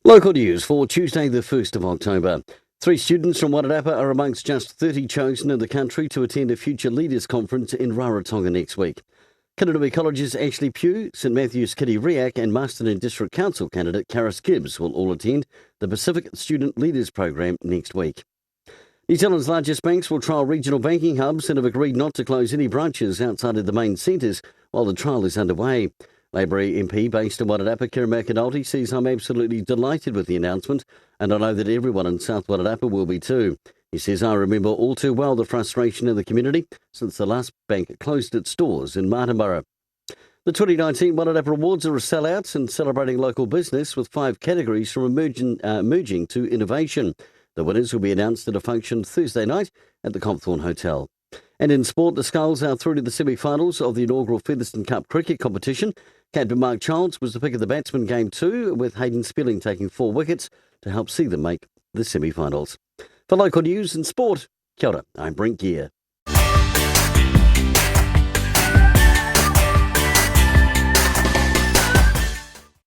Local news for Tuesday, the 1st of October. 3 students from Wairarapa are amongst just 30 chosen in the country to attend a Future Leaders Conference in Rarotonga next week. Kanadomi College's Ashley Pugh, St Matthew's Kitty Riak and Masterton District Council candidate Karis Gibbs will all attend the Pacific Student Leaders Program next week. New Zealand's largest banks will trial regional banking hubs and have agreed not to close any branches outside of the main centres while the trial is underway. Labour MP based in Wairarapa, Kira McAnulty, says, "I'm absolutely delighted with the announcement and I know that everyone in South Wairarapa will be too." He says, "I remember all too well the frustration in the community since the last bank closed its doors in Martinborough." The 2019 Wairarapa Awards are a sellout and celebrating local business with 5 categories from emerging to innovation. The winners will be announced at a function Thursday night at the Compthorne Hotel. And in sport, the Skulls are through to the semi-finals of the inaugural Featherston Cup cricket competition. Captain Mark Childs was the pick of the batsman game 2, with Hayden Spelling taking 4 wickets to help see them make the semi-finals. For local news and sport, kia ora, I'm Brent Gare.